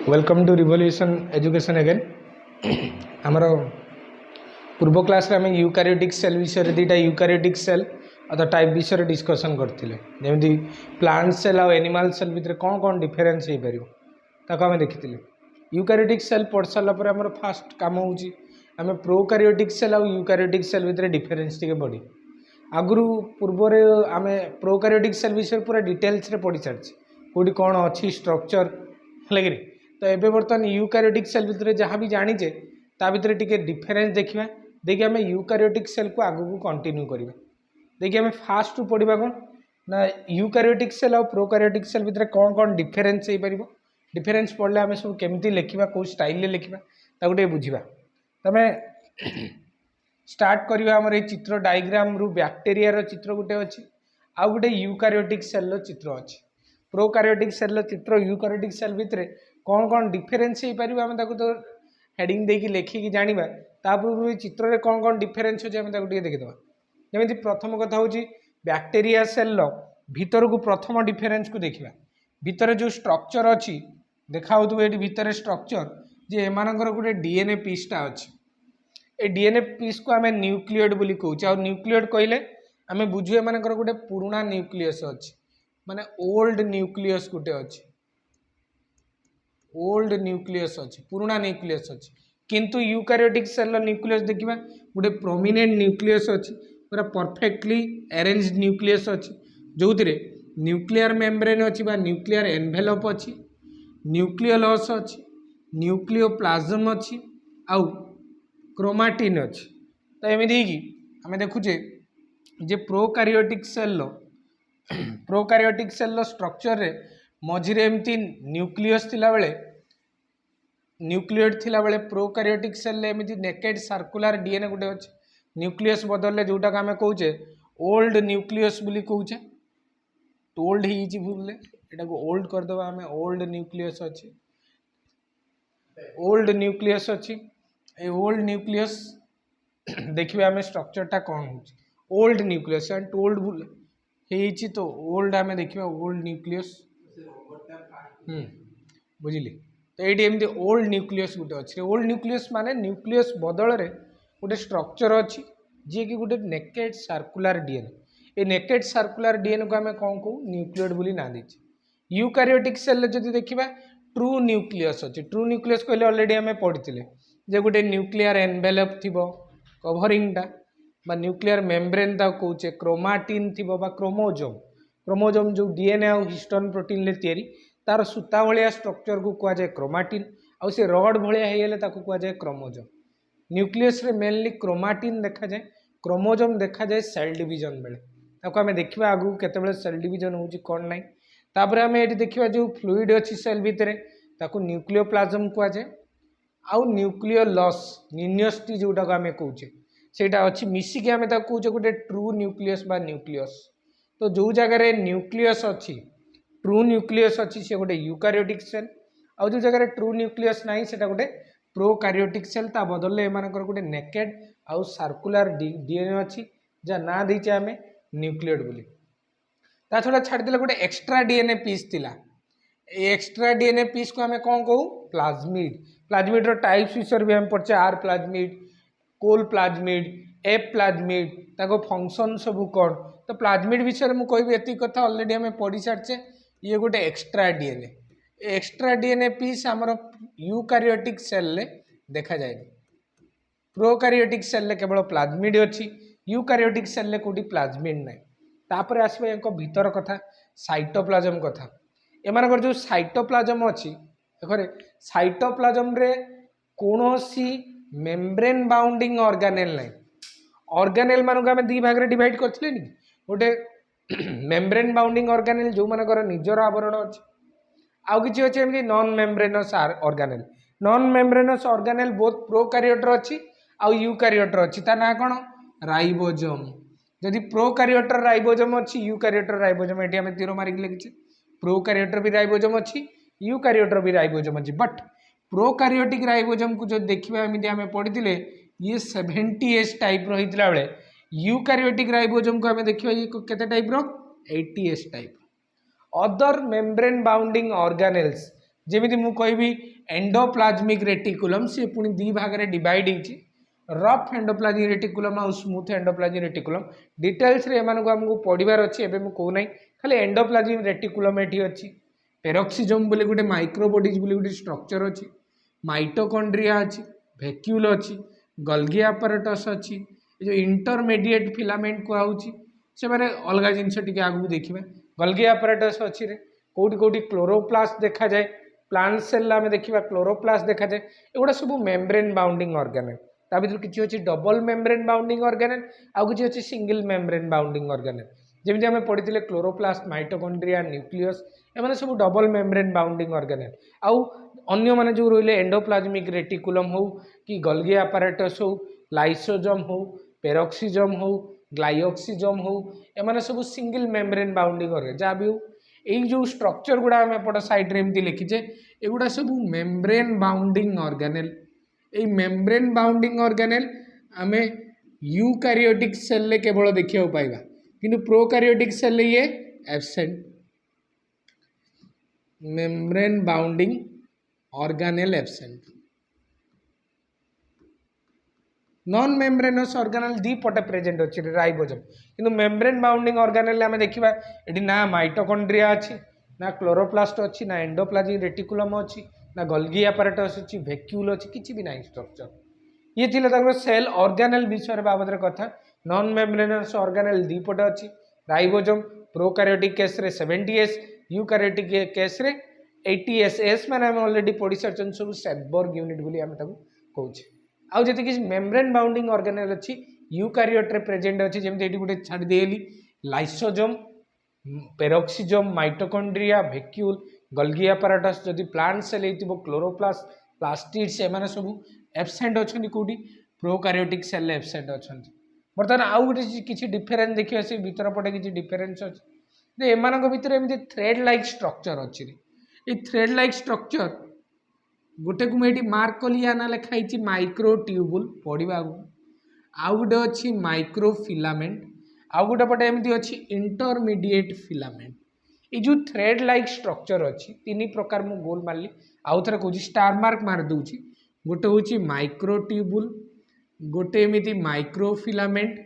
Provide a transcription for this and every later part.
Welcome to revolution education again आमर पूर्व class आम यूकारियोटिक सेल विषय दुटा यूकारियोटिक सेल अथवा टाइप विषय डिस्कसन करते जमी प्लांट सेल और एनिमल सेल भितर कौन कौन डिफरेन्स हो पार आम देखी यूकारियोटिक सेल पढ़ सारापर आम फास्ट कम होमें प्रोकारियोटिक सेल और यूकारियोटिक सेल भितर डिफरेन्स टे पढ़ी आगु पूर्व आम प्रोकारियोटिक सेल विषय पूरा डिटेल्स पढ़ी सारी कौटी कौन अच्छी स्ट्रक्चर है तो ये बर्तमान यूकारियोटिक सेल भितर जहाँ भी जानीचे ता भितर टिके डिफरेन्स देखा देखिए आम यूकारियोटिक सेल को आगू को कंटिन्यू करवा देखिए आम फास्ट पढ़ा कौन ना यूकारियोटिक सेल और प्रोकारियोटिक सेल भितर कौन कौन डिफरेन्स हो पार डिफरेन्स पढ़ले आम सब केमती लिखा कौ स्टाइल लिखा ताकू बुझा तमें स्टार्ट करवा आमर ये चित्र डायग्राम रु बैक्टेरिया चित्र गोटे अच्छी आउ गोटे यूकारियोटिक सेल चित्र अच्छी प्रोकारियोटिक सेल चित्र यूकारियोटिक सेल भितर कौन कौन डिफरेन्स हो पार आम तो हेडिंग देकी लिखिकी जाना तापूर्व चित्र में कौन कौन डिफरेन्स अच्छे आम देखीदे जमी प्रथम कथा हूँ बैक्टेरिया सेल भीतर को प्रथम डिफरेन्स को देखा भीतर जो स्ट्रक्चर अच्छी देखा ये भीतर स्ट्रक्चर जे एमानकर गोटे डीएनए पीसटा अच्छी ए डीएनए पीस को आम न्यूक्लियोइड बोली कहूँ और न्यूक्लियोइड कहले आम बुझू एमानकर गोटे पुराना न्यूक्लियस अच्छी माने ओल्ड न्यूक्लियस गोटे अच्छी ओल्ड न्यूक्लियस अच्छी पुराना न्यूक्लियस अच्छी किंतु यूकारियोटिक सेल न्यूक्लियस देखा गोटे प्रोमिनेंट न्यूक्लियस अच्छी पूरा परफेक्टली अरेंज न्यूक्लियस अच्छी जो न्यूक्लियर मेम्ब्रेन अच्छी न्यूक्लियर एनवेलप अच्छी न्यूक्लियोलस अच्छी न्यूक्लियोप्लाज्म अच्छी आउ क्रोमाटिन अच्छी तो एमती आम देखुचे जे प्रोकारियोटिक सेल स्ट्रक्चर रे मझिरे एमती न्यूक्लियस थिला बेले न्यूक्लियोइड थिला बेले प्रोकारियोटिक सेल एमती नेकेड सर्कुलर डीएनए गोटे अच्छे न्यूक्लियस बदलले जोटा आम कहे ओल्ड न्यूक्लियस बोली कहूचे ओल्ड ही भूल एटा को ओल्ड करदे आम ओल्ड न्यूक्लियस अच्छी ओल्ड न्यूक्लियस अच्छी ए ओल्ड न्यूक्लियस देखिए आम स्ट्रक्चरटा कौन हो ओल्ड न्यूक्लियस एंड ओल्ड भूल है तो ओल्ड आम देखा ओल्ड न्यूक्लियस बुझिली तो ये एमती ओल्ड न्यूक्लियस गोटे अच्छे ओल्ड न्यूक्लियस माने न्यूक्लियस बदल रे गोटे स्ट्रक्चर अच्छी जी कि गोटे नेकेड सर्कुलर डीएनए ए नेकेड सर्कुलर डीएनए को आम कौन कहू न्यूक्लियोइड बोली ना देचे यूकारियोटिक सेल जब देखा ट्रू न्यूक्लियस अच्छे ट्रू न्यूक्लियस कहले ऑलरेडी आम पढ़ी जे गोटे न्यूक्लियर एनवेलप थी कभरिंगटा न्यूक्लियर मेम्ब्रेन ता कौचे क्रोमाटिन थी क्रोमोजोम जो डीएनए और हिस्टोन प्रोटीन तैयारी तार सूता भाया स्ट्रक्चर को कहुए क्रोमाटिन आउ से रड भाया कहुए क्रोमोजोम न्यूक्लियस रे मेनली क्रोमाटिन देखा जाए क्रोमोजोम देखा जाए सेल डिवीजन बेले आम देखा आगू केते सेल डिवीजन होची कौन ना तापर आम ये देखा जो फ्लूइड अच्छी सेल भितर ताकू न्यूक्लियोप्लाज्म कहुए आउ न्यूक्लियोलस निन्यस्टी जोटा आम कहे सेटा अच्छी मिसिकी आम कहे गोटे ट्रू न्यूक्लियस बा न्यूक्लियस तो जो जगार न्यूक्लियस अच्छी ट्रू न्यूक्लियस अच्छी से गोटे यूकारियोटिक सेल आउ जो जगह ट्रू न्यूक्लियस ना से गोटे प्रोकारियोटिक सेल ता बदल एमानकर गोटे नेकेड आउ सर्कुलर डीएनए अच्छी जहाँ ना देचे आम न्यूक्लियोइड बोली ता छड़ा छाड़देले गोटे एक्स्ट्रा डीएनए पीस थिला एक्स्ट्रा डीएनए पीस को आम कौन कहू प्लाज्मिड टाइप्स विषय भी आम पढ़े R plasmid Col plasmid F plasmid ताको फंक्शन सब कौन तो प्लाज्मिड विषय में कहि एति कथा ऑलरेडी आम पढ़ी सारचे ये गोटे एक्स्ट्रा डीएनए पीस आमर यूकारियोटिक सेल ले देखा जाए प्रोकारियोटिक सेल ले केवल प्लाज्मिड अच्छी यूकारियोटिक सेल ले कोटी प्लाज्मिड ना तापर आसबा एक भीतर कथा साइटोप्लाज्म कथा एमानकर जो साइटोप्लाज्म अच्छी देखो साइटोप्लाज्म रे कौनसी मेम्ब्रेन बाउंडिंग ऑर्गेनेल ना ऑर्गेनेल मानक आम दी भाग डिवाइड करथिले नी गोटे मेम्ब्रेन बाउंडिंग ऑर्गेनेल जो मानकर निजर आवरण अच्छे आउ किछि अच्छे एमती non membranous organelle non membranous organelle both प्रोकारियोटर अच्छी आउ यूकारियोटर अच्छी ता ना कौन राइबोसोम जदि प्रोकारियोटर राइबोसोम अच्छी यूकारियोटर राइबोसोम एटी आम तीर मारिक लिखिछे प्रोकारियोटर भी राइबोसोम अच्छी यूकारियोटर भी राइबोसोम अच्छी बट प्रोकारियोटिक राइबोसोम को जो देखा एमती आम पढ़ी ये 70S टाइप रही बेले यूकारियोटिक राइबोसोम को आम देखा ये केते type 80S type other membrane bounding organelles जमी मु कहि एंडोप्लाज्मिक रेटिकुलम सी पुणी दी भाग में डिवाइड होती रफ एंडोप्लाज्मिक रेटिकुलम और स्मूथ एंडोप्लाज्मिक रेटिकुलम डिटेल्स रे एमानकु हमकु पढ़िबार अछि एबे मु कहू नै खाली एंडोप्लाज्मिक रेटिकुलम एठी अछि पेरोक्सिसोम बोली गोटे माइक्रोबॉडीज बोली गोटे स्ट्रक्चर अछि माइटोकॉन्ड्रिया अछि वैक्यूल अछि गल्गी apparatus अछि जो इंटरमीडिएट फिलामेंट को आउछि से माने अलगा जिंस टिके आगु देखिबे गल्गी apparatus अछि रे कोठी कोठी क्लोरोप्लास्ट देखा जाए प्लांट सेल में देखा क्लोरोप्लास्ट देखा जाए एगुड़ा सब मेम्ब्रेन बाउंडिंग ऑर्गेनेल ता भीतर किछि अछि डबल मेम्ब्रेन बाउंडिंग ऑर्गेनेल आउ किछि अछि सिंगल मेम्ब्रेन बाउंडिंग ऑर्गेनेल जेमिति आमे पढिथिले क्लोरोप्लास्ट माइटोकॉन्ड्रिया न्यूक्लियस एमाने सब डबल मेम्ब्रेन बाउंडिंग ऑर्गेनेल आउ अन्य माने जो रहिले एंडोप्लाज्मिक रेटिकुलम हो कि गल्गी apparatus हो लाइसोसोम हो पेरोक्सिसोम हो ग्लाइओक्सिसोम हो एमाने सब सिंगल मेम्ब्रेन बाउंडिंग ऑर्गेनेल जा भी हो एई जो स्ट्रक्चर गुड़ा आम एपट साइड रे एमती लिखिचे एगुड़ा सब मेम्ब्रेन बाउंडिंग ऑर्गेनेल एई मेम्ब्रेन बाउंडिंग ऑर्गेनेल आमे यूकारियोटिक सेल ले केवल देखिया पाइबा किंतु प्रोकारियोटिक सेल ले ये absent membrane bounding organelle absent non membranous organelle दी पटे प्रेजेंट अछि राइबोसोम किंतु मेम्ब्रेन बाउंडिंग ऑर्गेनेल आमे देखिबा एठी ना माइटोकॉन्ड्रिया अछि ना क्लोरोप्लास्ट अछि ना एंडोप्लाज्मिक रेटिकुलम अछि ना गल्गी apparatus अछि वैक्यूल अछि किछि भी नाही स्ट्रक्चर ये थिले ताको सेल ऑर्गेनेल विषय बाबद रे कथा नॉन मेम्ब्रेनस ऑर्गेनेल दी पटे अछि राइबोसोम प्रोकारियोटिक केस रे 70s यूकारियोटिक केस रे 80s एस माने हम ऑलरेडी पढि सरचन सब सेबर्ग यूनिट बोली हम ताको कहउछि आउ जति कि मेम्ब्रेन बाउंडिंग ऑर्गेनेल अछि यूकारियोट रे प्रेजेंट अछि जेमते एठी गुटे छाडी देली lysosome peroxisome mitochondria vacuole Golgi apparatus जदि प्लांट सेल हेतिबो क्लोरोप्लास्ट प्लास्टिड्स एमाने सब एब्सेंट अछंती कोडी प्रोकारियोटिक सेल एब्सेंट अछंती बर्तमान आउ गुटे किछि डिफरेंस देखियो से भीतर पटे किछि डिफरेंस अछि जे एमानक भीतर एमति थ्रेड लाइक स्ट्रक्चर अछि ए थ्रेड लाइक स्ट्रक्चर गोटे को मुझे मार्क कली ना लिखाई माइक्रो ट्यूबुल पढ़ा आउ गोटे अच्छी माइक्रो फिलामेंट आउ गोटे पटे एमती अच्छी इंटरमीडिएट फिलामेंट ये जो थ्रेड लाइक स्ट्रक्चर अच्छी तीन प्रकार मु गोल मारली आउ थे कौन स्टार मार्क मार दूची गोटे हूँ माइक्रो ट्यूबुल गोटे एमती माइक्रो फिलामेंट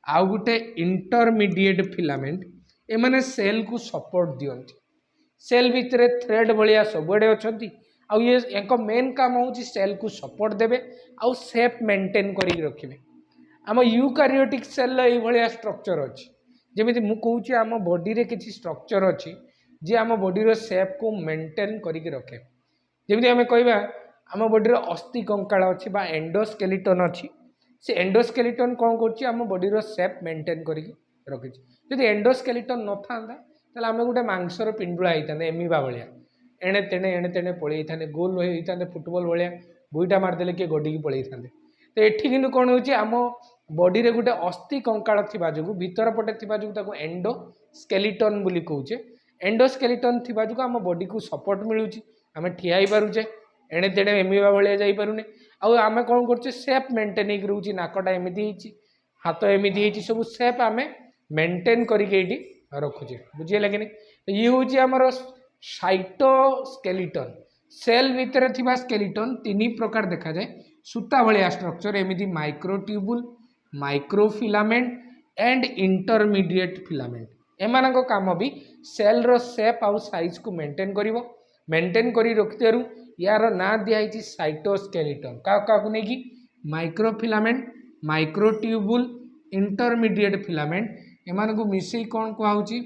आउ गोटे इंटरमीडिएट फिलामेंट एमाने सेल को सपोर्ट दियंती सेल भितर थ्रेड भाया सबुआड़े अच्छा आउ ये एक मेन काम हूँ सेल को सपोर्ट देवे आउ सेप मेंटेन करी रखिबे आम यूकारियोटिक सेल ये स्ट्रक्चर अच्छी जमी मु कहूँ आम बॉडी रे किसी स्ट्रक्चर अच्छी जी आम बॉडी रो सेप को मेंटेन करिक रखे जमी आम कहवा आम बॉडी रो अस्थि कंकाल अच्छी बा एंडोस्केलेटन अच्छी से एंडोस्केलेटन कौन कर आम बॉडी रो सेप मेंटेन करिक रखी जदि एंडोस्केलेटन न था ताले आम गोटे मांसर पिंडुला होता एमिबा भाया एणे तेणे पलि था गोल होता फुटबॉल भाया बुईटा मारदेले किए गड्डी पलि था तो ये कि कौन हो आम बॉडी रे गोटे अस्थि कंकाल थिबा जो भीतर पटे थिबा जो ताको एंडोस्केलेटन बोली कहूचे एंडोस्केलेटन थिबा जो आम बॉडी को सपोर्ट मिलूची आम ठिया ही पारुचे एणे तेणे एमिबा भाया जाई पारुने आउ आम कौन करछे सेप मेंटेन होकर रोची नाकटा एमती होची हाथ एमती होची सब सेप आम मेंटेन करके रखुचे बुझीगला कि ये हूँ आमर साइटोस्केलेटन सेल भितर थिबा स्केलेटन तीन प्रकार देखा जाए सूता भाया स्ट्रक्चर एमती micro tubule micro filament and intermediate filament एमान काम भी सेल रो शेप आउ साइज को मेंटेन करिवो मेंटेन करी रखितेरु यार ना दिखाई साइटोस्केलेटन क्या नहीं micro filament micro tubule intermediate filament एमान को मिसई कौन कहूँ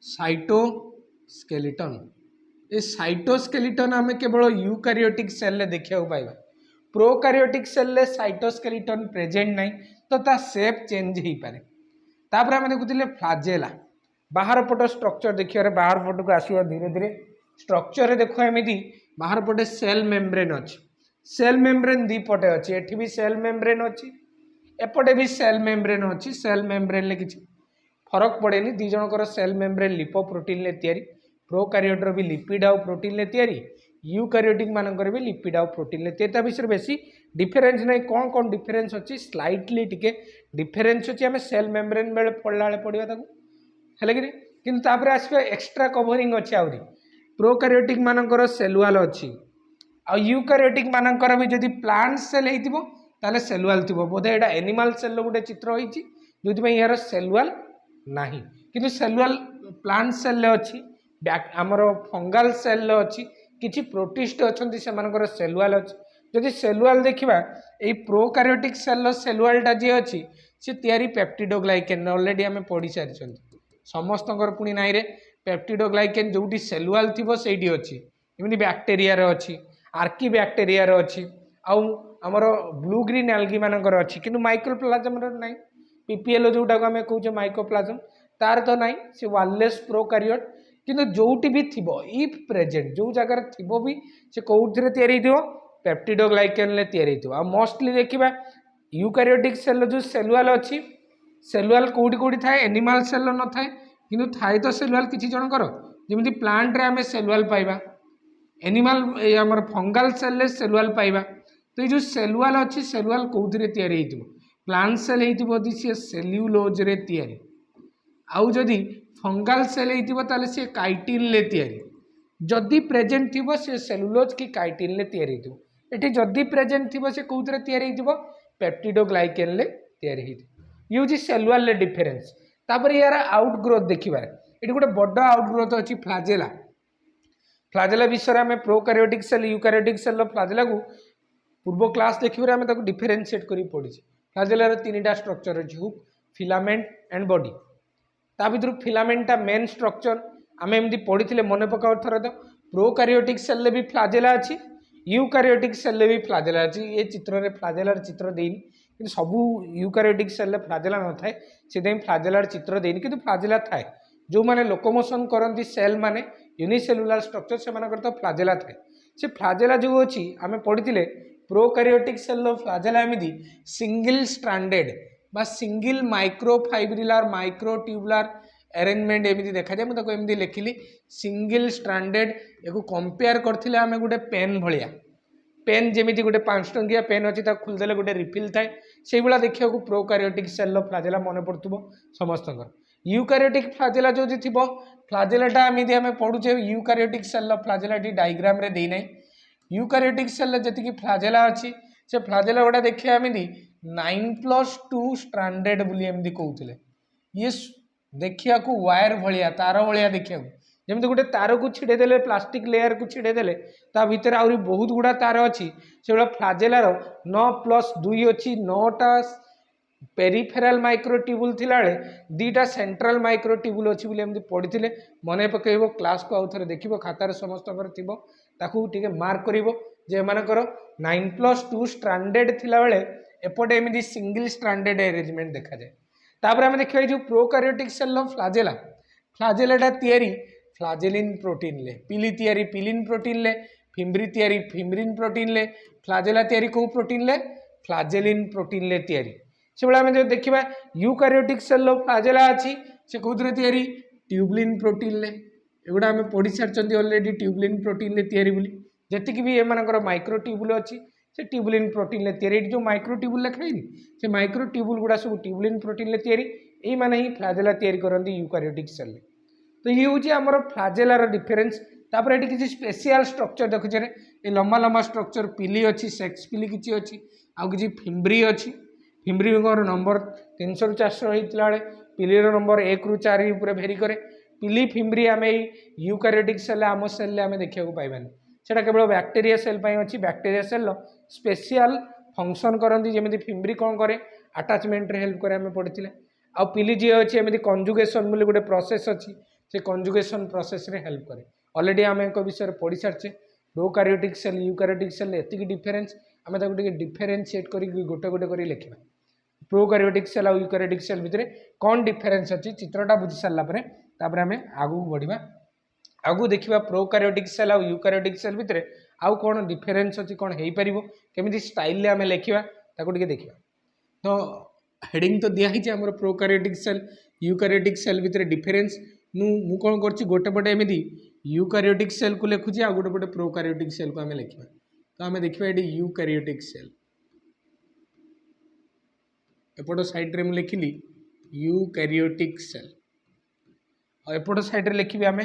साइटोस्केलेटन ये साइटोस्केलेटन आम केवल यूकारियोटिक सेल रे देखा पाइबा प्रोकारियोटिक सेल रे साइटोस्केलेटन प्रेजेंट नहीं तो ता शेप चेंज हो पारे तापर आम देखुले फ्लाजेला बाहर पट स्ट्रक्चर देखिए बाहर पट को आसवा धीरे धीरे स्ट्रक्चर देखो एमती बाहर पटे सेल मेम्ब्रेन अच्छी सेल मेम्ब्रेन दी पटे अच्छी एठी भी सेल मेम्ब्रेन अच्छी एपटे भी सेल मेम्ब्रेन अच्छी सेल मेम्ब्रेन ले किसी फरक पड़ेनी दी जनकर सेल मेम्ब्रेन लिपोप्रोटीन ले तैयारी प्रोकारियोटर भी लिपिड आउ प्रोटीन ले तैयारी यूकारियोटिक मानकर भी लिपिड आउ प्रोटीन ले तैयारी विषय बेसी डिफरेन्स नहीं कौन कौन डिफरेन्स अच्छी स्लाइटली टिके डिफरेन्स अच्छी आम सेल मेम्ब्रेन बेले पढ़ला बेले पढ़ा है कि आसपा एक्सट्रा कवरिंग अच्छे आहरी प्रोकारियोटिक मानकर सेलुआल अच्छी आ यूकारियोटिक मानकर भी जदि प्लांट सेल होइतिबो ताले सेलुआल थिबो बोधे एटा एनिमल सेल गोटे चित्र होइछि जोथि यार सेलुआल नाही किंतु सेलुआल प्लांट सेल अच्छी आमर फंगाल सेल अच्छी किछि प्रोटिस्ट अछंती सेमानकर सेलुआल अच्छी जदि सेलुआल देखिबा एई प्रोकारियोटिक सेल सेलुआलटा जे अच्छी से तयारी पेप्टिडोग्लाइकेन ऑलरेडी आमे पढी सारिछंती समस्तकर पुनी नाई रे पेप्टिडोग्लाइकेन जोटी सेलुआल थिबो सेठी अच्छी एमि बैक्टेरिया रे अच्छी आर्की बैक्टेरिया रे अच्छी आउ आमर ब्लू ग्रीन एल्गी मानकर अच्छी किंतु माइक्रोप्लाज्म रे नाही पीपीएल जोटा को आमे कहूचे माइक्रोप्लाज्म तार तो नाही से वाललेस प्रोकारियोट किंतु जोटी भी थिबो इफ प्रेजेंट जो जगह थिबो भी से कोउथिरे तयारी थिबो पेप्टिडोग्लाइकेन ले तयारी थिबो आ मोस्टली देखिबा यूकारियोटिक सेल जो सेलुआल अच्छी सेलुआल कोउठी कोउठी थाए एनिमल सेल न थाए किंतु थाए तो सेलुआल किछि जनकर जेमिति प्लांट रे आमे सेलुआल पाइबा एनिमल हमर फंगल सेल ले सेलुआल पाइबा तो ये जो सेलुआल अच्छी सेलुआल कोउथिरे तयारी हिथिबो प्लांट सेल हिथिबो दि से सेल्युलोज रे तयारी आउ जदि फंगल सेल हिथिबो ताले से काइटिन ले तयारी जदि प्रेजेंट थिबो से सेलुलोज की काइटिन ले तयारी हिथिबो एठी जदि प्रेजेंट थिबो से कोउथिरे तयारी हिथिबो पेप्टिडोग्लाइकेन ले तयारी हिथिबो यूजी सेलुआल ले डिफरेंस तापर यार आउट ग्रोथ देखिबा एठी गोटे बड़ आउट ग्रोथ अछि फ्लाजेला फ्लाजेला विषय में प्रोकारियोटिक सेल यूकारियोटिक सेल फ्लाजेला को पूर्व क्लास देखिबे आमे ताको डिफरेंशिएट करी पडिछि फ्लाजेला रे तीनटा स्ट्रक्चर अछि हुक फिलामेंट एंड बॉडी ता भितर फिलामेंटा मेन स्ट्रक्चर आमे एमदी पढिथिले मने पकाउ थरा तो प्रोकारियोटिक सेल ले भी फ्लाजेला अछि यूकारियोटिक सेल ले भी फ्लाजेला अछि ये चित्र रे फ्लाजेला रे चित्र देइनी कि सबु यूकारियोटिक सेल ले फ्लाजेला न थाए सेदे फ्लाजेला रे चित्र देइनी कि फ्लाजेला थाए जो माने लोकोमोशन करंती सेल माने यूनिसेलुलर स्ट्रक्चर से मानकर तो फ्लाजेला थाए से फ्लाजेला जो अछि आमे पढिथिले प्रोकारियोटिक सेल लो फ्लाजेला एमिदी सिंगल स्ट्रैंडेड बा सिंगल माइक्रोफाइब्रिलर माइक्रोट्यूबुलर अरेंजमेंट एमिदी देखा जाय मुझे एमदी लिखिली सिंगल स्ट्रैंडेड एको कंपेयर करथिले आमे गुटे पेन भलिया पेन जेमिति गुटे 5 टंकिया पेन अछि ता खुल देले गुटे रिफिल थाए सेई बला देखिया को प्रोकारियोटिक सेल लो फ्लाजेला मने पड़तुबो समस्तकर यूकारियोटिक फ्लाजेला जो थिबो फ्लाजेलाटा एमिदी आमे पढुचे यूकारियोटिक सेल लो फ्लाजेलाटी डायग्राम रे देई नै यूकारियोटिक सेल जति फ्लाजेला अच्छी से फ्लाजेला गोटा देखिए एमती 9+2 स्ट्रैंडेड बोली एमती कहते ये देखिया को वायर भलिया तार भलिया देखिया जमी गोटे तार को छिड़ेदेले प्लास्टिक लेयर को छिड़ेदेले ता भितर आहरी बहुत गुड़ा तार अच्छी से फ्लाजेलार 9+2 अच्छी 9टा पेरिफेराल माइक्रोट्यूबुल थिला बेले 2टा सेंट्रल माइक्रोट्यूबुल अच्छी बोली एमती पढ़ी मने पकेइबो क्लास को आउ थरे देखिबो खातार समस्तकर थिबो ताकू टिके मार्क करिवो जे मानकर 9+2 स्ट्रैंडेड थिला बेले एपटे एमती सिंगल स्ट्रैंडेड अरेंजमेंट देखा जाए तापर आमे देखिबा जो प्रोकारियोटिक सेल लो फ्लाजेला फ्लाजेलाटा तयारी फ्लाजेलिन प्रोटीन ले पिली तयारी पिलिन प्रोटीन ले फिम्ब्री तयारी फिम्ब्रिन प्रोटीन ले फ्लाजेला तयारी को प्रोटीन ले फ्लाजेलिन प्रोटीन ले तयारी से बला जो देखिबा यूकारियोटिक सेल लो फ्लाजेला अछि से कोथरे तयारी ट्यूबुलिन प्रोटीन ले एगुड़ा आम पढ़ी सारी ऑलरेडी ट्यूबुलिन प्रोटीन ले तयारी बोली जतिक भी एमानकर माइक्रोट्यूबुल अच्छी से ट्यूबुलिन प्रोटीन ले तयारी जो माइक्रोट्यूबुल लिखाई से माइक्रोट्यूबुल गुड़ा सब ट्यूबुलिन प्रोटीन ले तयारी यही माने ही फ्लाजेला तयारी करती यूकारियोटिक सेल तो ये हूँ आमर फ्लाजेलार डिफरेन्स तापर ये किसी स्पेशल स्ट्रक्चर देखुचे ये लंबा लंबा स्ट्रक्चर पिली अच्छी सेक्स पिली किसी अच्छी आउ कि फिम्ब्री अच्छी फिम्ब्री नंबर 300 ରୁ 400 होता बेले पिलीर नंबर 1 ରୁ 4 उपरे भेरी करे पिली फिम्ब्री आम यूकारियोटिक सेल आम सेल आम देखा पाइबानी सेटा केवल बैक्टेरिया सेल अच्छी बैक्टेरिया सेल स्पेशल फंक्शन करती जमी फिम्ब्री कौन करे अटाचमेंट रे हेल्प करे आम पढ़ी आउ पिली जी अच्छी एमती कंजुगेसन बोली गोटे प्रोसेस अच्छी से कंजुगेसन प्रोसेस रे हेल्प करे ऑलरेडी आम एक विषय पढ़ी सारी prokaryotic cell eukaryotic cell एतिक difference आम डिफरेन्शिएट कर गोटे गोटे कर लिखा प्रोकारियोटिक सेल और यूकारियोटिक सेल भितर कौन डिफरेन्स अच्छी चित्रटा बुझी सारापर आम आगू बढ़ा आगू देखा प्रोकारियोटिक सेल और यूकारियोटिक सेल भितर आउ कौन डिफरेन्स अच्छी कौन हो पार केमी स्टाइल आम लिखा देखा तो हेडिंग तो दिखाई आम प्रोकारियोटिक सेल यूकारियोटिक सेल भितर डिफरेन्स मु कौन कर गोटे पटे एमती यूकारियोटिक सेल को लिखुची आ गोटे पटे प्रोकारियोटिक सेल को आम लिखा तो आम देखा ये यूकारियोटिक सेल एपट साइड रे मु लिखिली यूकारियोटिक सेल और एपट साइड रे लिखी आम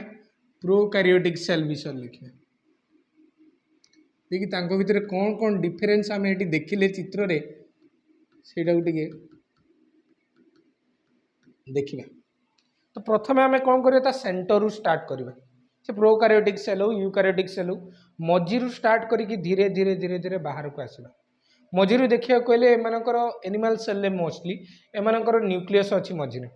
प्रोकारियोटिक सेल विषय लिखिए देखिए तांको भितर कौन कौन डिफरेंस आम ये देखिले चित्र रे सेटा टिके देखिबा। तो प्रथम आम कौन करिया सेंटर रु स्टार्ट करिबा से प्रोकारियोटिक सेल हो यूकारियोटिक सेल हो मझीरु स्टार्ट करिक धीरे धीरे धीरे धीरे बाहर को आसला मझीरु देखिया कहले एमानकर एनिमल सेल मोस्टली एमानकर न्यूक्लियस अछि मझीरे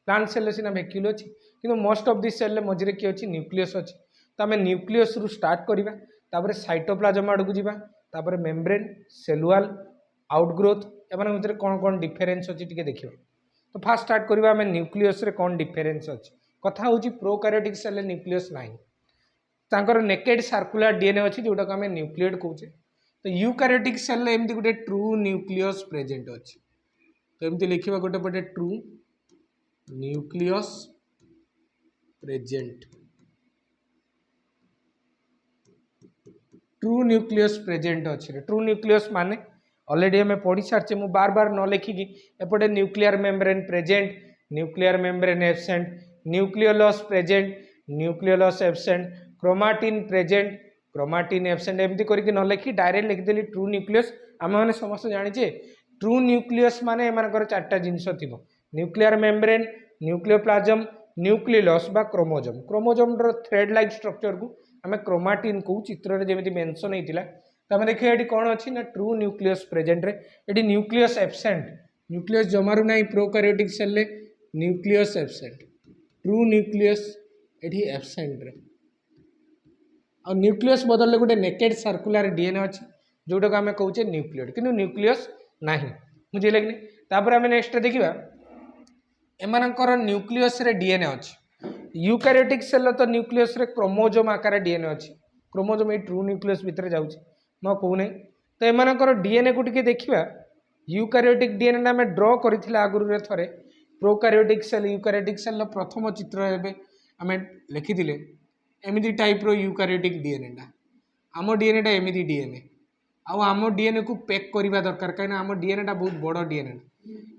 प्लांट सेल सिना वैक्यूल अछि किंतु मोस्ट ऑफ दिस सेल मझीरे कि अछि न्यूक्लियस अछि तो आम न्यूक्लियस रु स्टार्ट करिबा तापर साइटोप्लाज्म आड़ को जीवा तापर मेम्ब्रेन सेलुआल आउटग्रोथ एमान भितर कौन कौन डिफरेंस अछि टिके देखिबा। तो फास्ट स्टार्ट करिबा आम न्यूक्लियस रे कौन डिफरेंस अछि कथा होची प्रोकारियोटिक सेल न्यूक्लियस नाही तांकर नेकेड सर्कुलर डीएनए अछि जोटा को आम न्यूक्लियड कहूचे। तो यूकारियोटिक सेल एमती गोटे ट्रू न्यूक्लियस प्रेजेंट अछि तो एमती लिखिबा गोटे पटे true nucleus present true nucleus present अच्छे ट्रू न्यूक्लियस माने ऑलरेडी हमें पढ़ी सारे मुझे बार बार न लिखिकी एपटे nuclear membrane present nuclear membrane absent nucleolus present nucleolus absent chromatin present chromatin absent एमती करके न लिखी डायरेक्ट लिखिदेली ट्रू न्यूक्लियस आम मैंने समस्त जाने ट्रू न्यूक्लियस माने एमानकर चार्टा जिनस थी न्यूक्लियर मेम्ब्रेन न्यूक्लियोप्लाज्म न्यूक्लियोलस बा chromosome chromosome thread like structure को आम क्रोमाटिन को चित्र में जमी मेनसन होता तो आम देखिए ये कौन अच्छी ना ट्रू न्यूक्लियस प्रेजेंट रे ये न्यूक्लियस एब्सेंट न्यूक्लियस जमारू ना prokaryotic cell nucleus absent true nucleus ये एब्सेंट रे आ न्यूक्लियस बदल गोटे नेकेड सर्कुलर डीएनए अच्छी जोटा को आम कहे न्यूक्लियड कि न्यूक्लियस ना बुझे कि नहीं आम नेक्स्ट देखा एमानकर न्यूक्लियस रे डीएनए अच्छी यूकारियोटिक सेल तो न्यूक्लियस रे क्रोमोजोम आकार डीएनए अच्छी क्रोमोजोम ये ट्रू न्यूक्लियस भितर जाऊँगी मैं कहूना तो एमानकर डीएनए को टिके देखा यूकारियोटिक डीएनए आम ड्र करथिला आगुरी थे प्रोकारियोटिक सेल यूकारियोटिक सेल प्रथम चित्र आम लिखिले एमती टाइप रो यूकारियोटिक डीएनए टा आम डीएनए टा एमती डीएनए आम डीएनए को पैक करवा दरकार कहीं आम डीएनए टा बहुत बड़ डीएनए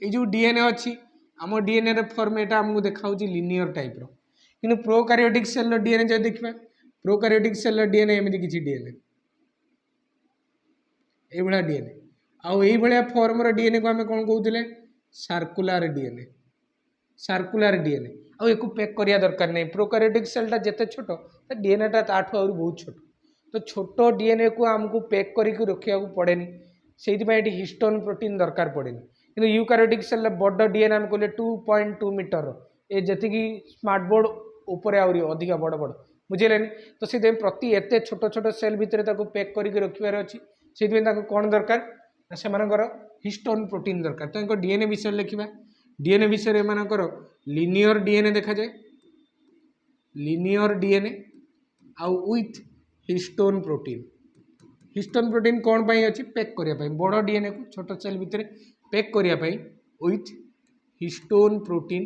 ये जो डीएनए अच्छी आम डीएनए रे फॉर्म एटा हमको देखा लिनियर टाइप रो किंतु प्रोकारियोटिक सेल डीएनए जब देखा प्रोकारियोटिक सेल डीएनए एमती किसी डीएनए ये डीएनए आउ ये फॉर्म रो डीएनए को आम कौन कहते सर्कुलर डीएनए सर्कुलर डीएनए आउ एक पैक करिया दरकार नहीं प्रोकारियोटिक सेलटा जिते छोट डीएनए टा ताठू आहुरी बहुत छोट तो छोट डीएनए को आमको पैक करके रखा पड़ेनी से हिस्टोन प्रोटीन दरकार पड़ेनी कि यूकारियोटिक सेल बड़ डीएनए आम कहले 2.2 मीटर ये जी स्मार्ट बोर्ड उपर आहरी अधिका बड़ बड़ बुझे तो से प्रति एत छोट छोट सेल भितर पैक करके रखार अच्छी से कौन दरकार से हिस्टोन प्रोटीन दरकार तो डीएनए विषय लिखा डीएनए विषय एमानकर लिनियर डीएनए देखा जाए लिनियर डीएनए आउ विथ हिस्टोन प्रोटीन कौन पाई अच्छी पैक करने बड़ डीएनए को छोट सेल भितर पैक करने विथ हिस्टोन प्रोटीन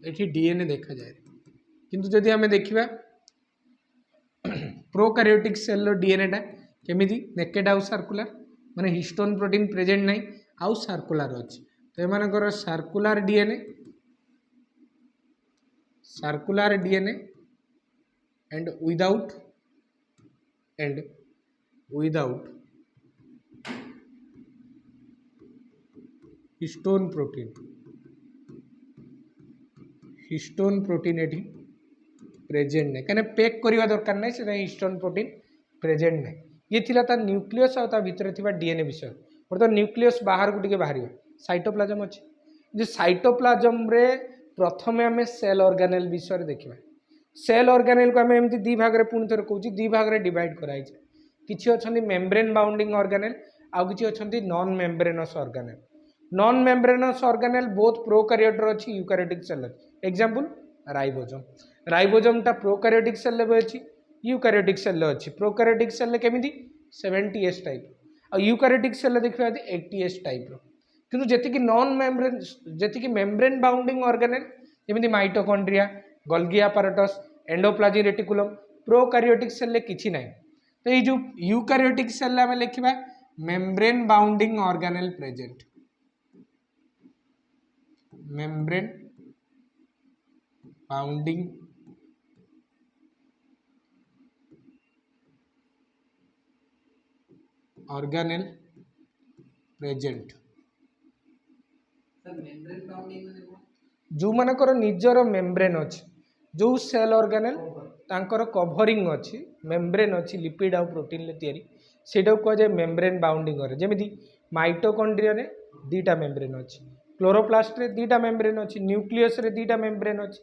ये डीएनए देखा जाए किंतु जदि आम देखा प्रोकारियोटिक सेल डीएनए टा केमिति नेकेड आउ सर्कुलर माने हिस्टोन प्रोटीन प्रेजेंट नहीं आउ सर्कुलर अच्छी तो एमानकर circular DNA and without histone protein एटी प्रेजेंट नहीं कहीं पैक करवा दरकार नहीं से हिस्टोन प्रोटीन प्रेजेंट नहीं ये थिला ता न्यूक्लियस और भितर थिबा डीएनए विषय बर्तमान न्यूक्लियस बाहर को टिके बाहर साइटोप्लाज्म अच्छी जो साइटोप्लाज्म रे प्रथम आम सेल ऑर्गेनेल विषय देखा सेल ऑर्गेनेल को आम एमती दी भाग में पुणी थे कौच दी भाग में डिवाइड कराई किसी अच्छा मेम्ब्रेन बाउंडिंग ऑर्गेनेल आउ किसी अच्छा non membranous organelle non membranous organelle both प्रोकारियोटर अच्छी यूकारियोटिक सेल एग्जांपल राइबोसोम टा प्रोकारियोटिक सेल अच्छी यूकारियोटिक सेल अच्छी प्रोकारियोटिक सेल केमिति 70S टाइप आ यूकारियोटिक सेल देखा 80S टाइप किंतु जेतिकी नॉन मेम्ब्रेन जेतिकी मेम्ब्रेन बाउंडिंग ऑर्गेनेल जमी mitochondria Golgi apparatus endoplasmic reticulum prokaryotic cell किछि नाही तो ये जो यूकारियोटिक सेल आम लिखा membrane bounding organelle present membrane bounding organelle present जो मानकर निजर मेम्ब्रेन अच्छी जो सेल ऑर्गेनेल तांकर कवरिंग अच्छी मेम्ब्रेन अच्छी लिपिड आउ प्रोटीन तैयारी सेटा को जाए मेम्ब्रेन बाउंडिंग करे जेमिति माइटोकॉन्ड्रिया रे दीटा मेम्ब्रेन अच्छी क्लोरोप्लास्ट रे दीटा मेम्ब्रेन अच्छी न्यूक्लियस रे दीटा मेम्ब्रेन अच्छी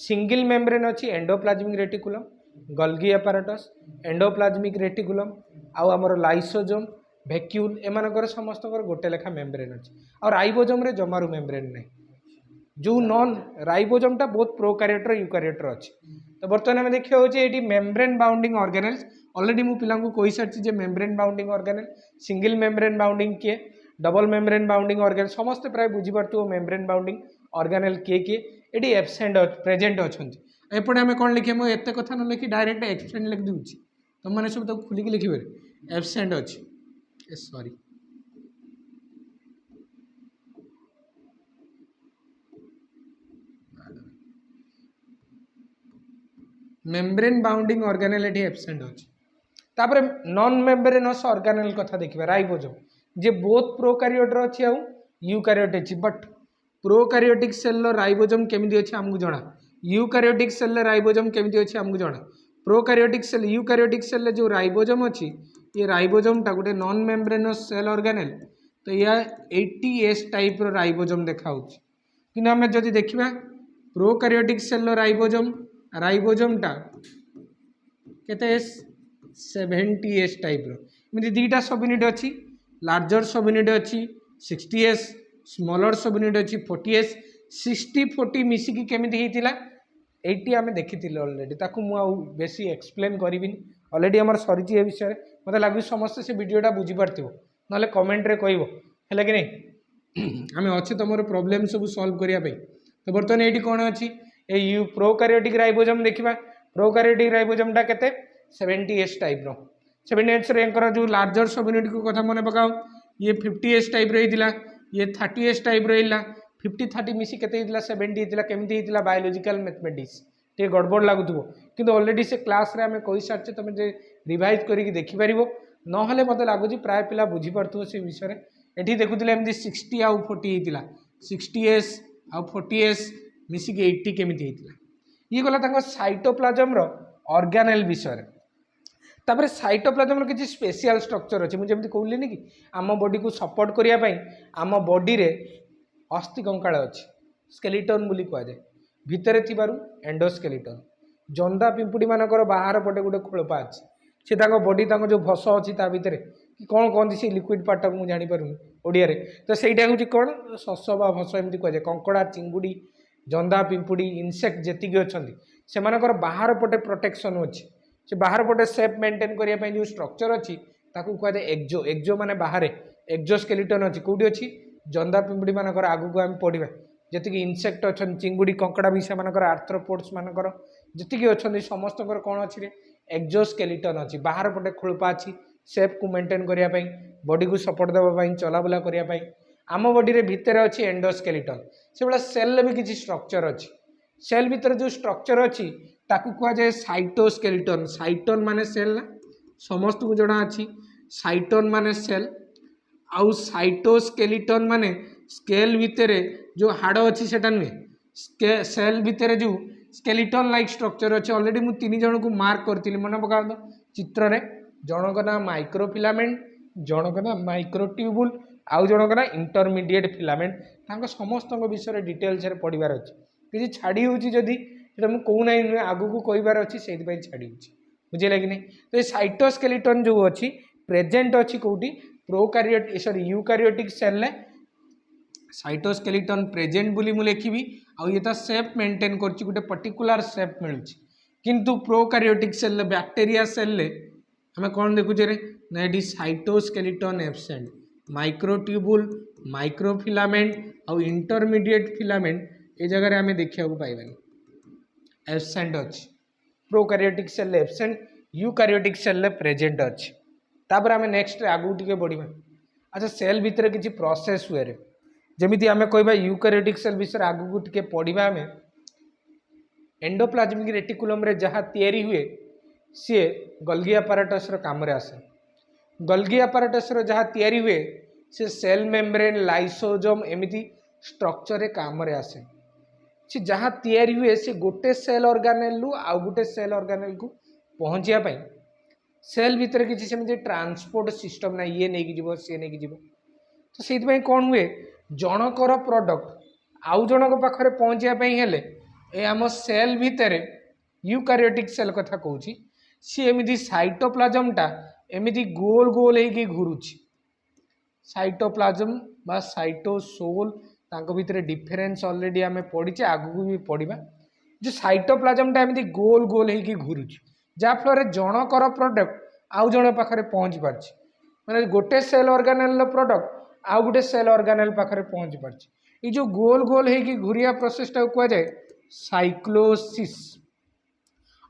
सिंगल मेम्ब्रेन अच्छी endoplasmic reticulum गल्गी apparatus endoplasmic reticulum आउ आमर लाइसोजोम वैक्यूल एमानकर समस्त गोटे लेखा मेम्ब्रेन अच्छी और राइबोजोम रे जमारू मेम्ब्रेन नहीं जो नॉन राइबोजोम टा बहुत प्रोकारियोटर यूकारियोटर अच्छी तो बर्तमान आम देखिए ये मेम्ब्रेन बाउंडिंग ऑर्गेनेल्स ऑलरेडी मु पिला कही सारी membrane bounding organelle single membrane bounding किए डबल मेम्ब्रेन बाउंडिंग ऑर्गेनेल समस्त प्राय बुझीपार मेम्ब्रेन बाउंडिंग ऑर्गेनेल किए किए ये एब्सेंट प्रेजेंट अच्छा एपटे आम कौन लिखे मुझे एत कथा न लिखी डायरेक्ट एक्सप्लेन लिख दूसरी तुम मैंने सब खुलिक लिखे एब्सेंट अच्छी सॉरी मेम्ब्रेन बाउंडिंग ऑर्गेनेल ये एब्सेंट अच्छी तापर नॉन मेम्ब्रेनस ऑर्गेनेल कथा देखिए राइबोजोम जे बोथ प्रोकारियोटर अच्छी आउ यूकारियोट अच्छी बट प्रोकारियोटिक सेल राइबोजोम केमिति अच्छी आमको जना यूकारियोटिक सेल राइबोजोम केमिति अच्छी आमको जना प्रोकारियोटिक सेल यूकारियोटिक सेल जो राइबोजोम अच्छी ये राइबोजोम टा गोटे नॉन मेम्ब्रेनस सेल ऑर्गेनेल तो यह 80S टाइप राइबोजोम देखा कि आम जदि देखा प्रोकारियोटिक सेल राइबोजोम राइबोजोम टा केते 70S टाइप रो दीटा सब यूनिट अच्छी लार्जर सब यूनिट अच्छी 60S स्मॉलर सब यूनिट अच्छी 40S 60-40 मिसिकी केमिति हेतिला 80 आम देखी अलरेडी ताकू मु बेसी एक्सप्लेन करी अलरेडी आम सरी ए विषय मत लगे समस्त से वीडियोटा बुझी पार्थिव ना कमेंट रे कहबो है कि नहीं आम अच्छे तुम प्रोब्लेम सब सॉल्व करने तो बर्तमान ये कौन अच्छी ये प्रोकारियोटिक राइबोजोम देखा प्रोकारियोटिक राइबोजोम टा केते 70S टाइप रो 70S रे जो लार्जर सब यूनिट को कथा मन पकाओ ये 50S टाइप रही ये 30S टाइप रहा 50-30 मिसी केते 70 केमती बायोलॉजिकल मैथमेटिक्स टे गड़बड़ लगुव कि ऑलरेडी से क्लास रे आम कही सारे तुम रिवाइज करके देखिपर ना मत लगुच प्राय पिला बुझीपार से विषय ये देखुले एमती 60 आउ 40 होता 60S आउ 40S मिसिक 80 केमिति ये गला साइटोप्लाज्म रो ऑर्गेनेल विषय तापर साइटोप्लाज्म किसी स्पेशल स्ट्रक्चर अच्छे मुझे कहली कि आम बॉडी को सपोर्ट करने आम बॉडी रे अस्थि कंकाल अच्छी स्केलेटन बोली कहुए भितर थिबारु एंडोस्केलेटन जंदा पिंपुड़ी मानकर बाहर पटे गोटे खोलपा अच्छी से बॉडी जो भस अच्छी ता भितर कि कौन कहते से लिक्विड पार्ट मुझे जानीपारूनी ओडिया तो सहीटा हूँ कौन शस बा भस एमती कहुए कंकड़ा चिंगुड़ी जंदा पिंपुड़ी इनसेक्ट जी अच्छा से बाहर पटे प्रोटेक्शन अच्छी से बाहर पटे सेफ मेंटेन करने जो स्ट्रक्चर अच्छी ताकू कहते एक्जो एक्जो माने बाहर एक्जोस्केलेटन अच्छी कौटी अच्छी जंदा पिंपुड़ी मानकर आगू आम पढ़ा जी इनसेक्ट अच्छा चिंगुड़ी कंकड़ा भी से आर्थ्रोपोड्स मानकर जी अच्छा समस्त कौन अच्छी एक्जोस्केलेटन अच्छी बाहर पटे खोलपा अच्छी सेफ को मेंटेन करने बॉडी को सपोर्ट देवाई चलाबुला करने आम बॉडी रे भितर अच्छी एंडोस्केलेटन से भाया सेल भी किसी स्ट्रक्चर अच्छी सेल भितर जो स्ट्रक्चर अच्छी ताकू कहुए साइटोस्केलेटन साइटन माने सेल ना समस्त को जना अच्छी साइटन माने सेल आउ साइटोस्केलेटन माने स्केल भितर जो हाड़ अच्छी सेटा नुहे सेल भितर जो स्केलेटन लाइक स्ट्रक्चर अच्छे ऑलरेडी मु 3 जन को मार्क करती मन पका चित्र रे जनक ना माइक्रोफिलामेंट जनक ना माइक्रोट्यूबुल आउ जनक ना इंटरमीडिएट फिलामेंट तांको समस्त विषय डिटेल्स पढ़ार अच्छे किसी छाड़ी होची जदी सेटा मु कहू नाही नुहे आगु को कहबार अच्छी सेति पई छाड़ी होची बुझिला कि नहीं तो ये साइटोस्केलेटन जो अच्छी प्रेजेंट अच्छी कोठी प्रोकारियोट सॉरी यूकारियोटिक सेल ले साइटोस्केलेटन प्रेजेंट बोली मु लिखिबी आ ये ता शेप मेंटेन करची गोटे पर्टिकुलर शेप मिलुची किंतु प्रोकारियोटिक सेल ले बैक्टीरिया सेल ले हमें कौन देखुचे रे ना एडी साइटोस्केलेटन एब्सेंट माइक्रोट्यूबुल माइक्रोफिलामेंट आ इंटरमीडिएट फिलामेंट ए जगह आम देखा पाइबानी एब्सेंट अच्छी prokaryotic cell absent eukaryotic cell present अच्छी तापर आम नेक्स्ट आगू टे बढ़िया अच्छा सेल भितर किसी प्रोसेस हुए जमीती आम कहवा यूकारियोटिक सेल विषय आगू टे पढ़ा आम एंडोप्लाज्मिक रेटिकुलम रे जहाँ तैयारी हुए सी गोल्गी apparatus रो काम रे आसे। गोल्गी apparatus रो जहाँ तैयारी हुए से सेल मेम्ब्रेन लाइसोजोम एमिति स्ट्रक्चर रे काम रे आसे। से जहाँ तैयारी हुए से गोटे सेल ऑर्गेनेल लु आउ गोटे सेल ऑर्गेनेल को पहुँचा पाई सेल भितर किसी सेमती ट्रांसपोर्ट सिस्टम ना ये नहीं जीव सी नहीं जीव तो से कौन हुए जनकर प्रोडक्ट आउ जनक पाखे पहुँचापी हेले ए आम सेल भितर यूकारियोटिक सेल कथा कहूँ सी एमती साइटोप्लाज्मटा एमती गोल गोल होगी घूरुची साइटोप्लाज्म बा साइटोसोल तांको भितर डिफरेन्स ऑलरेडी आम पढ़ीचे आगू भी पढ़ा जो साइटोप्लाज्मटा एमती गोल गोल होगी घूरुची जहाँफल जनकर प्रोडक्ट आउ जन पाखे पहुँची पार्छ माने गोटे सेल ऑर्गेनेल प्रोडक्ट आउ गोटे सेल ऑर्गेनेल पाखे पहुँची पार्छ ये जो गोल गोल होगी घूरिया प्रोसेसटा कह जाए साइक्लोसिस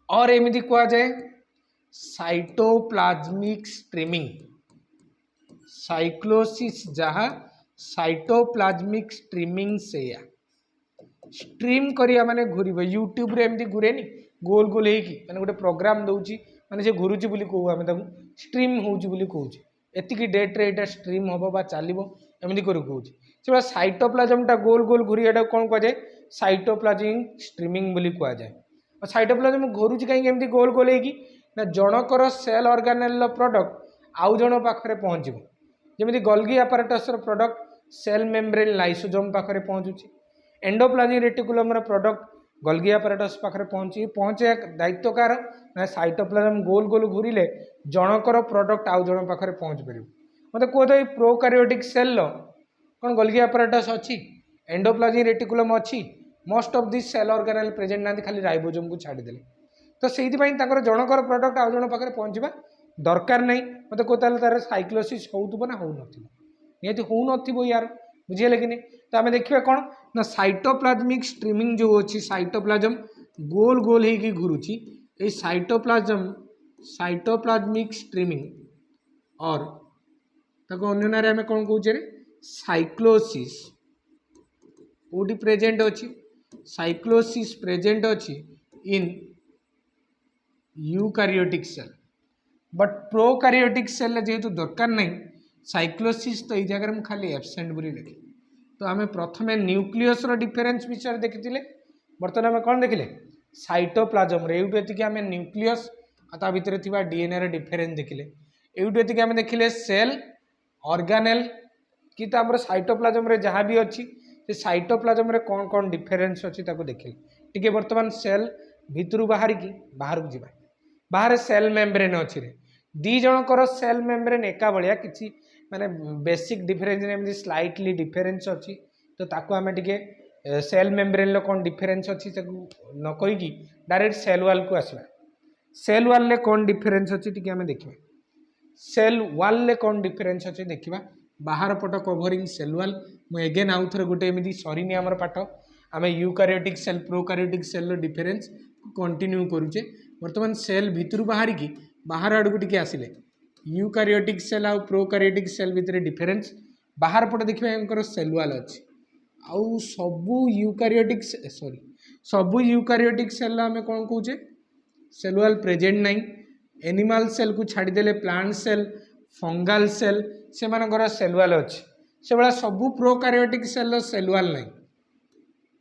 और एमती कह जाए साइटोप्लाज्मिक स्ट्रीमिंग साइक्लोसिस जहाँ साइटोप्लाज्मिक स्ट्रीमिंग से या स्ट्रीम करिया माने घूर यूट्यूब रे एमती घूरेनी गोल गोल होगी माने गोटे प्रोग्राम दौची माने से घूरुची बोली कहू आम स्ट्रीम होउची बोली कहूची एतिकी डेट रे एटा स्ट्रीम हम बा चलो एमती कर कहूची से साइटोप्लाज्मटा गोल गोल घूरियाटा कौन कह जाए साइटोप्लाज्मिक स्ट्रीमिंग बोली कह जाए और साइटोप्लाज्म घूरुची कहीं एमती गोल गोल होगी ना जनकर सेल ऑर्गेनेल प्रोडक्ट आउ जन पाखे पहुँचो जमी Golgi apparatus product cell membrane lysosome पाखे पहुँचुची endoplasmic reticulum product Golgi apparatus पाखे पहुँचे दायित्व कार ना साइटोप्लाज्म गोल गोल घूरिले जनकर प्रोडक्ट आउ जन पाखे पहुँच पार मत कह तो प्रोकारियोटिक सेल कौन गोल्गी apparatus अच्छी एंडोप्लाज्मिक रेटिकुलम अच्छी most of this cell organelle present ना खाली राइबोसोम को छाड़ीदे तो से जनकर प्रोडक्ट आउ जन पाखे पहुँचवा दरकार नहीं मत कह तार साइक्लोसिस हो ना हो निहती हो न यार बुझीगले कि नहीं तो आम देखा कौन ना साइटोप्लाज्मिक स्ट्रीमिंग जो अच्छी साइटोप्लाज्म गोल गोल होगी घूरुची ये साइटोप्लाज्मिक स्ट्रीमिंग और अन्य नारे आम कौन कहे साइक्लोसिस कौटी प्रेजेंट अच्छी साइक्लोसिस प्रेजेंट अच्छी इन eukaryotic cell but prokaryotic cell जेहेतु दरकार नहीं साइक्लोसिस तो ये जगह मुझे खाली एब्सेंट बोली लिखे तो आम प्रथम न्यूक्लियस डिफरेन्स विषय देखी बर्तमान आम कौन देखिले साइटोप्लाज्म यूटी आम न्यूक्लियस ता भितर डीएनए रे डिफरेन्स देखिले यूटी आम देखिले सेल ऑर्गेनेल कि साइटोप्लाज्म रे जहाँ भी अच्छी से साइटोप्लाज्म रे कौन कौन डिफरेन्स अच्छी देखिले टी बर्तमान सेल भितर बाहर की बाहर को जावा बाहर सेल मेम्ब्रेन अच्छी दी जनकर सेल मेम्ब्रेन एका भाया किसी माने बेसिक डिफरेन्स एमती स्लाइटली डिफरेन्स अच्छी तो ताको आम टे सेल मेम्ब्रेन कौन डिफरेन्स अच्छी न कहीकि डायरेक्ट सेल वाल को आसवा सेल वाल ले कौन डिफरेन्स अच्छी टी आम देखा सेल वाल ले कौन डिफरेन्स अच्छी देखा बाहर पट कभरिंग सेल वाल मुझे एगेन आउ थे गोटे एमती सरीनी आमर पाठ आम eukaryotic cell प्रोकारियोटिक cell difference continue करुचे बर्तमान सेल भितर बाहर की बाहर आड़ को टी आसिले यूकारियोटिक सेल आउ प्रोकारियोटिक सेल भितर डिफरेन्स बाहर पट देखिए सेल वाल अच्छी आउ सबू यूकारियोटिक सॉरी सबू यूकारियोटिक सेल आम कौन कहे सेल वाल प्रेजेंट नहीं एनिमल सेल को छाड़देले प्लांट सेल फंगाल सेल से सेल वाल अच्छी से भाया सबू प्रोकारियोटिक सेल सेल वाल नहीं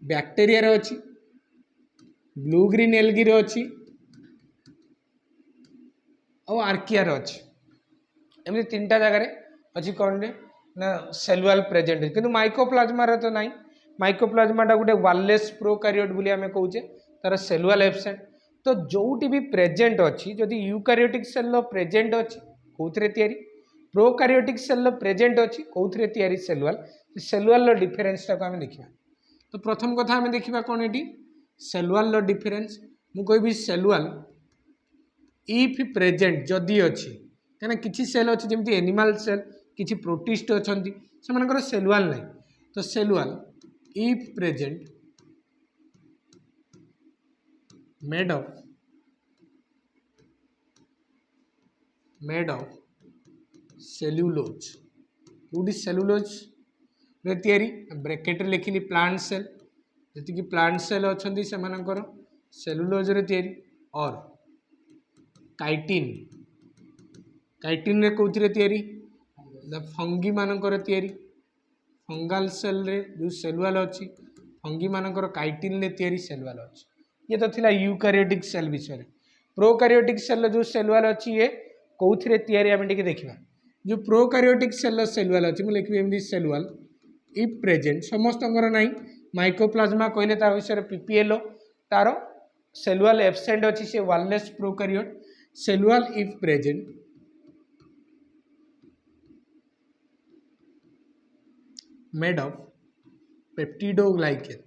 बैक्टेरिया रे अच्छी ब्लू ग्रीन एल्गी रे अच्छी और आर्किया रे अच्छी एमती तीन टा जगह अच्छी कौन रे ना सेल वाल प्रेजेंट किंतु माइकोप्लाज्मा रे तो नहीं माइकोप्लाज्माटा गोटे वालेस प्रोकारियोट बोली आम कहे तार सेल वाल एब्सेंट तो जोटी भी प्रेजेंट अच्छी जदि यूकारियोटिक सेल प्रेजेंट अच्छी कौन तैयारी प्रोकारियोटिक सेल प्रेजेंट अच्छी कौन तैयारी सेल वाल डिफरेन्स टाक आम देखा तो प्रथम कथा आम देखा कौन ये सेल वाल डिफरेन्स मु कहि सेल वाल इफ प्रेजेंट जदि अच्छी कहीं किसी सेल अच्छी जमी एनिमल सेल किसी प्रोटिस्ट अच्छा से सेल वाल नहीं तो cell wall if present made of cellulose कौटी सेल्यूलोज रे तैयारी ब्रैकेट लिखिली प्लांट सेल जी प्लांट सेल अच्छा से सेलुलोज रे तैयारी और काइटिन काइटिन रे कोथरे तैयारी फंगी मानकर तैयारी फंगाल सेल रे जो सेलुआल अच्छी फंगी मानकर काइटिन ले तैयारी सेलुआल अच्छी। ये तो थिला यूकारियोटिक सेल विषय। प्रोकारियोटिक सेल जो सेलुआल अच्छी ये कौथिरे तैयारी आमे टिके देखिबा। जो प्रोकारियोटिक सेल सेलुआल अच्छी मु लिखबी एमदी सेलुआल इफ प्रेजेंट समस्तंकर नाही माइकोप्लाज्मा कहले ता विषय पीपीएल तार सेलुआल एब्सेंट अच्छी से wallless prokaryote cell wall if present made of peptidoglycan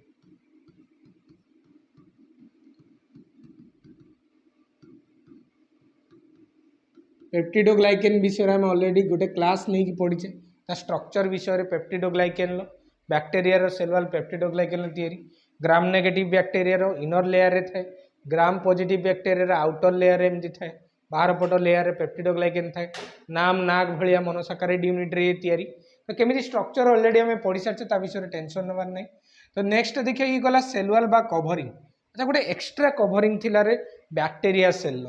peptidoglycan विषय में ऑलरेडी गोटे क्लास नहीं कि पढ़ीचे स्ट्रक्चर विषय में पेप्टिडोग्लाइकेन बैक्टेरिया रो सेलुआल पेप्टिडोग्लाइकेन तैयारी ग्राम नेगेटिव बैक्टेरिया रो इनर लेयर रे थाए ग्राम पॉजिटिव बैक्टेरिया रो आउटर लेयर रे एमती थाए बाहर पट लेयर रे पेप्टिडोग्लाइकेन थाए नाम नाग भलिया मोनोसाकाराइड यूनिट रे तैयारी तो केमिति स्ट्रक्चर ऑलरेडी हमें पढ़ी सारछे ता विषय टेंशन नबार नहीं। तो नेक्स्ट देखिए ये गला सेलुआल बा कवरिंग अच्छा गोटे एक्स्ट्रा कवरिंग थिला रे बैक्टेरिया सेल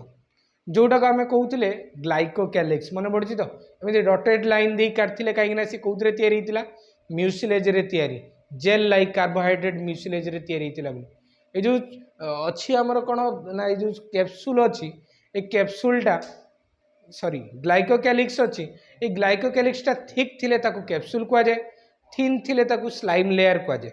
जोटा को आम कहते ग्लाइकोक्यालिक्स मन पड़ी तो एमती डटेड लाइन दे काटते कहीं सी कौन तैयारी होता म्यूसिलेज रे तैयारी जेल लाइक कार्बोहाइड्रेट म्यूसिलेज रे तैयारी होता ये जो अच्छी आमर कौन ना ये जो कैप्सूल अच्छी ये कैप्सूलटा सॉरी ग्लाइकोक्यालिक्स अच्छी ये ग्लाइकोक्यालिक्सटा थिक थिले ताकू कैप्सूल कहुए थिन थिले ताकू स्लाइम लेयर कहुए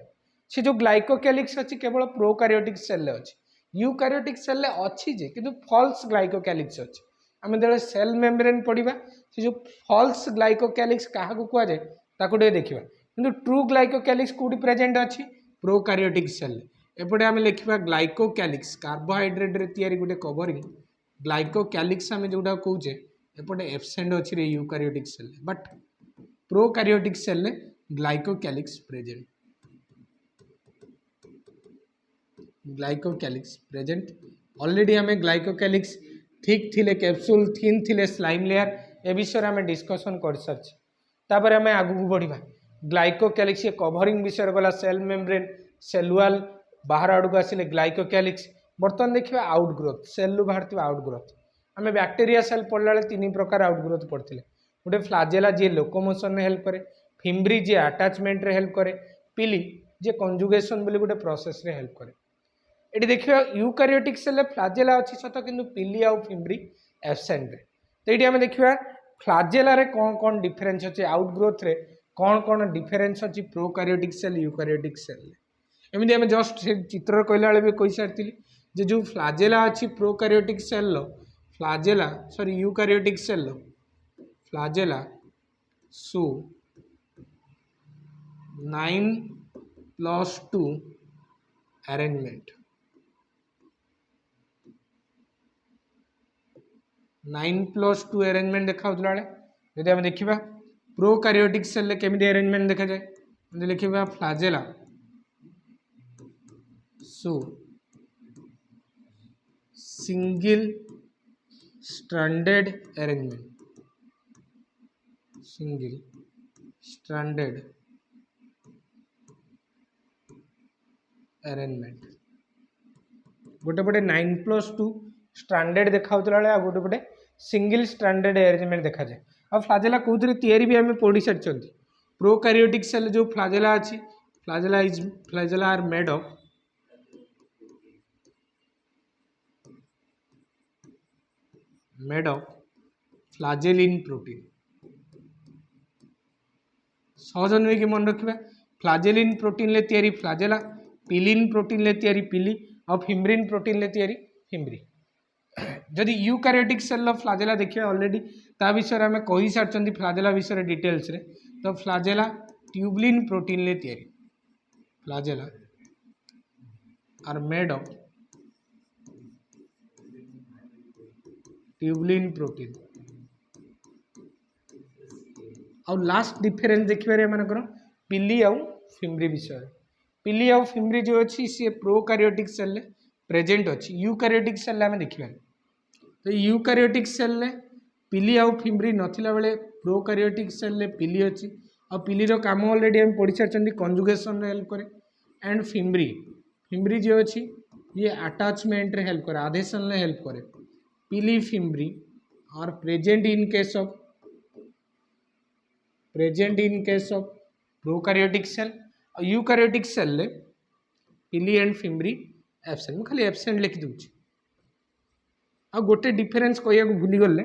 से जो ग्लाइकोक्यालिक्स अच्छी केवल प्रोकारियोटिक सेल अच्छी यूकारियोटिक सेल अच्छी जे किंतु फॉल्स ग्लाइकोक्यालिक्स अच्छी आम जो सेल मेम्ब्रेन पढ़ा से जो फॉल्स ग्लाइकोक्यालिक्स क्या कहुए ताकू देखा किंतु ट्रू ग्लाइकोक्यालिक्स कौटी प्रेजेंट अच्छी प्रोकारियोटिक सेल एपटे आम लिखा ग्लाइकोक्यालिक्स कार्बोहाइड्रेट रे तैयारी गोटे कवरिंग ग्लाइकोक्यालिक्स आम जोटा कौचे एपटे एब्सेंट अच्छी रे eukaryotic cell but prokaryotic cell glycocalyx present glycocalyx present already आम ग्लाइकोक्यालिक्स थिक थिले कैप्सूल थिन थिले स्लाइम लेयर ए विषय में डिस्कसन कर सारी तापर आम आगू बढ़ा ग्लाइकोक्यालिक्स ये कवरिंग विषय गला सेल मेम्ब्रेन सेलुआल बाहर आड़क आसिले ग्लाइकोक्यालिक्स बर्तमान देखिए आउटग्रोथ सेल बाहर आउटग्रोथ आम बैक्टेरिया सेल पढ़ला तीन प्रकार आउटग्रोथ पढ़ते गोटे फ्लाजेला जी लोकोमोशन में हेल्प करे फिम्ब्री जी अटैचमेंट रे हेल्प करे पिली जे कंजुगेशन बोली गोटे प्रोसेस रे हेल्प करे ये देखिए यूकारियोटिक सेल फ्लाजेला अच्छी सत कि पिली आउ फिम्ब्री एब्सेंट रे तो ये आम देखिए फ्लाजेला रे कौन कौन डिफरेन्स अच्छे आउटग्रोथ रे कौन कौन डिफरेन्स अच्छी प्रोकारियोटिक सेल यूकारियोटिक सेल एमती आम जस्ट चित्र कहला बेले भी कही सारी जे जो फ्लाजेला अच्छी prokaryotic cell flagella sorry eukaryotic cell flagella सो 9+2 अरेंजमेंट 9+2 अरेंजमेंट देखा जब आम देखा प्रोकारियोटिक सेल केमिति अरेंजमेंट देखा जाए लिखा फ्लाजेला सो single stranded arrangement single stranded arrangement गोटे पटे 9+2 स्ट्रैंडेड देखा आ गोटे पटे सिंगल स्ट्रैंडेड अरेंजमेंट देखा जाए आ फ्लाजेला कौन तैयारी भी आम पढ़ी सारी प्रोकारियोटिक सेल जो फ्लाजेला अच्छी flagella are made of flagellin protein सहज नुहे कि मन रखा फ्लाजेलिन प्रोटीन ले तैयारी फ्लाजेला पिलिन प्रोटीन ले तैयारी पिली और फिम्ब्रिन प्रोटीन ले तैयारी फिम्ब्री जदि यूकारियोटिक सेल फ्लाजेला देखिए ऑलरेडी ता विषय में कही सारी फ्लाजेला विषय डिटेल्स रे तो फ्लाजेला ट्यूबलिन प्रोटीन ले तैयारी flagella are made of tubulin protein और लास्ट डिफरेंस देखिए मनकर पिली आउ फिम्ब्री विषय पिली आउ फिम्ब्री जो अच्छी सी प्रोकारियोटिक सेल प्रेजेंट अच्छी यूकारियोटिक सेल आम देखा तो यूकारियोटिक सेल पिली आउ फिम्ब्री नथिला बेले प्रोकारियोटिक सेल पिली अच्छी और पिली रो काम ऑलरेडी हम पढ़ी सारी कंजुगेशन हेल्प करे एंड फिम्ब्री जो अच्छी ये अटैचमेंट रे हेल्प करे, आधेशन रे हेल्प करे। Pili fimbriae are present in case of prokaryotic cell, eukaryotic cell ले पिली एंड फिम्ब्री एब्सेंट। मैं खाली एब्सेंट लिखि दूची। आ गोटे डिफरेंस कहया को भूली गले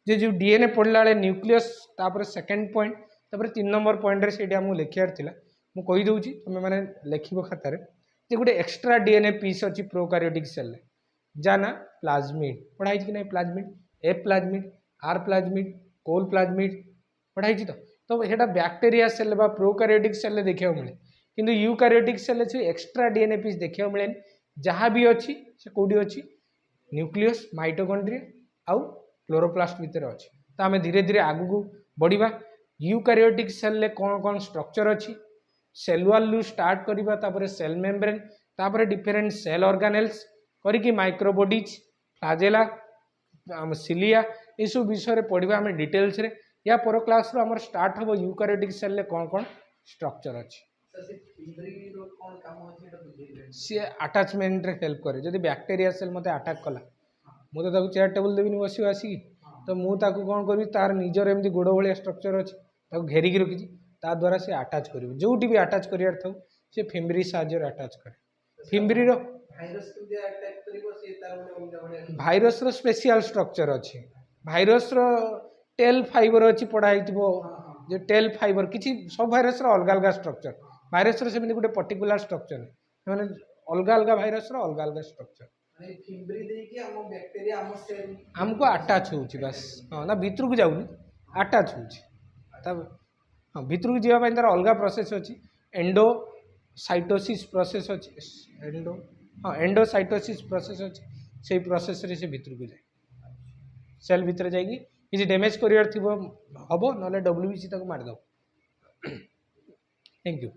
जे जो डीएनए पढ़ला बेले न्यूक्लियस तापर सेकंड पॉइंट तापर 3 नंबर पॉइंट रे सेठी हमु लिखियार थिला। मु कहि दउची तुमे माने लिखिबो खातारे जे गोटे एक्स्ट्रा डीएनए पीस अछि प्रोकैरियोटिक सेल ले, जाना प्लाज्मिड। पढ़ाई कि नहीं plasmid, A plasmid, R plasmid, Col plasmid पढ़ाई तो हेटा बैक्टीरिया सेल बा प्रोकैरियोटिक सेल देखिया मिले, किंतु यूकैरियोटिक सेल से एक्स्ट्रा डीएनए पीस देखिया मिले। जहाँ भी अच्छी से कोडी अच्छी न्यूक्लियस, माइटोकॉन्ड्रिया आउ क्लोरोप्लास्ट भीतर अच्छी। तो आम धीरे धीरे आगु को बढ़िया। यूकैरियोटिक सेल ले कौन कौन स्ट्रक्चर अच्छी, सेल वॉल लू स्टार्ट करबा, तापर सेल मेम्ब्रेन, तापर डिफरेंट सेल ऑर्गेनेल्स करिकि माइक्रोबॉडीज, फ्लैजेला, सिलिया, ये सब विषय पढ़ा आम डिटेल्स रे। या पर क्लास रो हमर स्टार्ट हो यूकैरियोटिक सेल ले कौन कौन स्ट्रक्चर अच्छी। सी अटैचमेंट रे हेल्प करे। जदि बैक्टीरिया सेल मते अटैक कला, मु तो ताको चेयर टेबल देबिनी बसियो आसी, तो मु ताको कोन करबी, तार निजर एमती गोड़ भलिया स्ट्रक्चर अछि, ताको घेरिकी रखिछि, ता द्वारा से अटैच करिवो। जोटी भी अटैच करियार थाउ से फिम्ब्री साहाଯ୍य रे अटैच करे। फिम्ब्री रो भाइरस रो स्पेशल स्ट्रक्चर अछि। भाइरस रो टेल फाइबर अछि, पढ़ाई थिबो जे टेल फाइबर किछि सब भाइरस रो अलग अलग स्ट्रक्चर। भाइरस रो सेमिति गुटे पर्टिकुलर स्ट्रक्चर माने अलग अलग भाइरस रो अलग अलग स्ट्रक्चर। फिम्ब्री देकी हम बैक्टीरिया हम सेल हमको अटैच होउछि बस। हां ना भीतर को जाउनी, अटैच होउछि। तब हां भीतर को जीवा पय तार अलग प्रोसेस अछि। एंडोसाइटोसिस प्रोसेस अछि। एंडोसाइटोसिस प्रोसेस अछि। सेही प्रोसेस रे से भीतर को जाय, सेल भीतर जाइकी किसी डैमेज करियर थिबो हबो, नले डब्ल्यूबीसी ताको मार दो। Thank you.